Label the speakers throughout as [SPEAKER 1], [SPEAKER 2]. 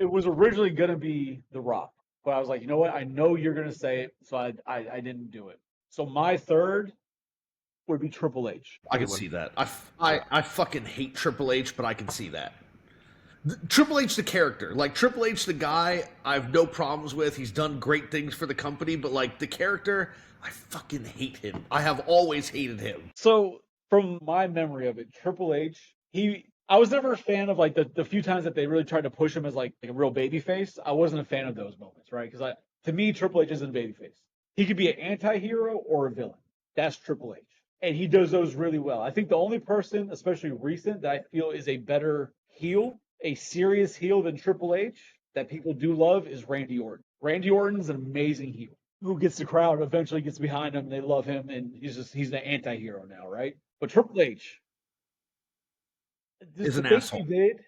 [SPEAKER 1] It was originally gonna be The Rock, but I was like, you know what? I know you're gonna say it, so I didn't do it. So my third would be Triple H.
[SPEAKER 2] I can
[SPEAKER 3] Good one.
[SPEAKER 2] see that. I fucking hate Triple H, but I can see that. Triple H the character, like Triple H the guy, I have no problems with. He's done great things for the company, but like the character, I fucking hate him. I have always hated him.
[SPEAKER 1] So from my memory of it, Triple H, I was never a fan of like the few times that they really tried to push him as like a real baby face. I wasn't a fan of those moments, right? Because to me, Triple H isn't a baby face. He could be an anti-hero or a villain. That's Triple H. And he does those really well. I think the only person, especially recent, that I feel is a better heel, a serious heel than Triple H that people do love is Randy Orton. Randy Orton's an amazing heel who gets the crowd, eventually gets behind him, they love him, and he's an anti-hero now, right? But Triple H,
[SPEAKER 2] Is
[SPEAKER 1] the
[SPEAKER 2] an
[SPEAKER 1] things
[SPEAKER 2] asshole.
[SPEAKER 1] he did,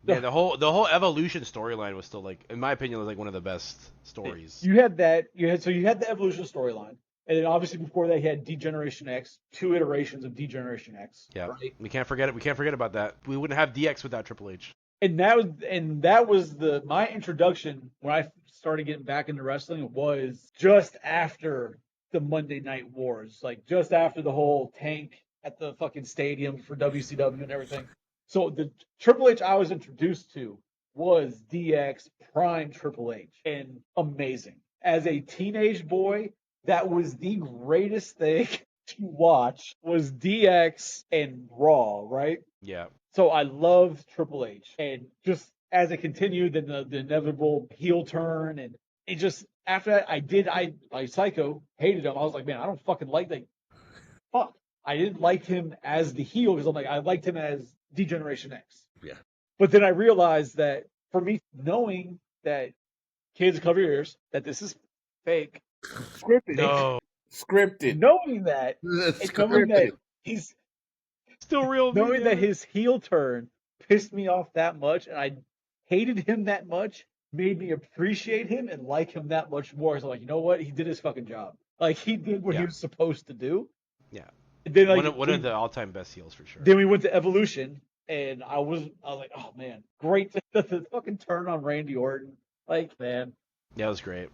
[SPEAKER 3] Yeah, the whole evolution storyline was still like, in my opinion, was like one of the best stories.
[SPEAKER 1] you had that, you had the evolution storyline, and then obviously before that, he had Degeneration X, 2 iterations of Degeneration X,
[SPEAKER 3] Yeah,
[SPEAKER 1] right?
[SPEAKER 3] we can't forget it. We can't forget about that. We wouldn't have DX without Triple H.
[SPEAKER 1] And that was my introduction when I started getting back into wrestling was just after the Monday Night Wars, like just after the whole tank at the fucking stadium for WCW and everything. So the Triple H I was introduced to was DX Prime Triple H, and amazing. As a teenage boy, that was the greatest thing to watch was DX and Raw, right?
[SPEAKER 3] Yeah.
[SPEAKER 1] So I loved Triple H, and just as it continued, then the inevitable heel turn, and it just after that, like Psycho hated him. I was like, man, I don't fucking like that. Fuck, I didn't like him as the heel because I'm like, I liked him as Degeneration X.
[SPEAKER 2] Yeah.
[SPEAKER 1] But then I realized that for me, knowing that kids cover your ears, that this is fake, scripted,
[SPEAKER 3] No.
[SPEAKER 4] Scripted.
[SPEAKER 1] knowing that,
[SPEAKER 2] It's
[SPEAKER 1] and knowing that
[SPEAKER 2] scripted.
[SPEAKER 1] he's
[SPEAKER 3] Still real.
[SPEAKER 1] knowing that his heel turn pissed me off that much and I hated him that much made me appreciate him and like him that much more. So like, you know what? He did his fucking job. Like he did what he
[SPEAKER 3] Yeah.
[SPEAKER 1] was supposed to do.
[SPEAKER 3] Yeah.
[SPEAKER 1] And then like
[SPEAKER 3] One of the all-time best heels for sure.
[SPEAKER 1] then we went to Evolution and I was like, oh man, great the fucking turn on Randy Orton. Like, man.
[SPEAKER 3] Yeah, it was great.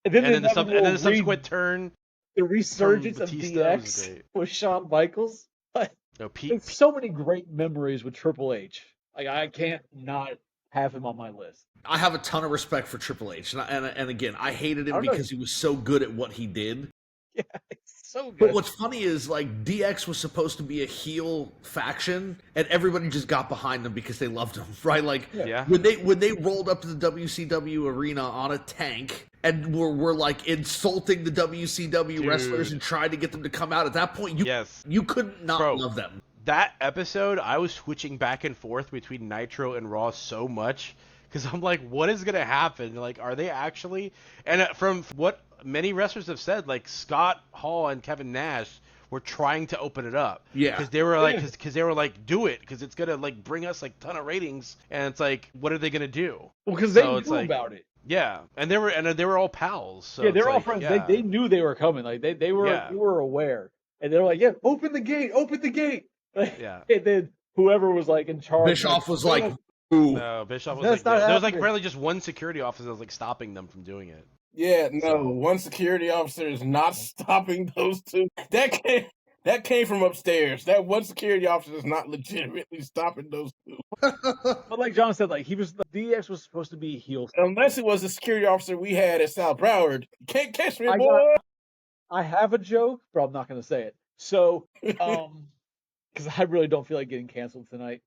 [SPEAKER 1] And then,
[SPEAKER 3] And then the
[SPEAKER 1] the
[SPEAKER 3] subsequent turn
[SPEAKER 1] the resurgence
[SPEAKER 3] from
[SPEAKER 1] of
[SPEAKER 3] Batista was
[SPEAKER 1] DX
[SPEAKER 3] great.
[SPEAKER 1] with Shawn Michaels. Like,
[SPEAKER 3] No,
[SPEAKER 1] there's so many great memories with Triple H. Like I can't not have him on my list.
[SPEAKER 2] I have a ton of respect for Triple H, and again, I hated
[SPEAKER 1] I
[SPEAKER 2] him
[SPEAKER 1] don't know.
[SPEAKER 2] because he was so good at what he did.
[SPEAKER 1] Yeah, it's so
[SPEAKER 2] But
[SPEAKER 1] good.
[SPEAKER 2] what's funny is like DX was supposed to be a heel faction, and everybody just got behind them because they loved him, right? Like
[SPEAKER 3] Yeah.
[SPEAKER 2] when they rolled up to the WCW arena on a tank and were like insulting the WCW wrestlers and trying to get them to come out. At that point, you couldn't not
[SPEAKER 3] Bro.
[SPEAKER 2] love them.
[SPEAKER 3] That episode, I was switching back and forth between Nitro and Raw so much because I'm like, what is gonna happen? Like, are they actually? And from what many wrestlers have said, like Scott Hall and Kevin Nash were trying to open it up.
[SPEAKER 2] Yeah.
[SPEAKER 3] Because they were like, do it, because it's gonna like bring us like ton of ratings, and it's like, what are they gonna do?
[SPEAKER 1] Well, because they
[SPEAKER 3] So
[SPEAKER 1] knew
[SPEAKER 3] it's like-
[SPEAKER 1] about it.
[SPEAKER 3] Yeah, and they were all pals. So
[SPEAKER 1] Yeah,
[SPEAKER 3] it's
[SPEAKER 1] they're all
[SPEAKER 3] like,
[SPEAKER 1] friends.
[SPEAKER 3] yeah.
[SPEAKER 1] They knew they were coming. Like they were
[SPEAKER 3] Yeah.
[SPEAKER 1] they were aware, and they were like, yeah, open the gate, open the gate. Like,
[SPEAKER 3] Yeah.
[SPEAKER 1] And then whoever was like in charge,
[SPEAKER 2] Bischoff was like, ooh.
[SPEAKER 3] No, Bischoff was
[SPEAKER 1] That's
[SPEAKER 3] like,
[SPEAKER 1] not
[SPEAKER 3] there was like
[SPEAKER 1] happening.
[SPEAKER 3] apparently just one security officer that was like stopping them from doing it.
[SPEAKER 4] Yeah, no,
[SPEAKER 3] So-
[SPEAKER 4] one security officer is not stopping those two. That came from upstairs. That one security officer is not legitimately stopping those two.
[SPEAKER 1] but like John said, like DX was supposed to be a heel.
[SPEAKER 4] Unless it was the security officer we had at South Broward. You can't catch me,
[SPEAKER 1] I
[SPEAKER 4] boy.
[SPEAKER 1] I have a joke, but I'm not going to say it. So, because I really don't feel like getting canceled tonight.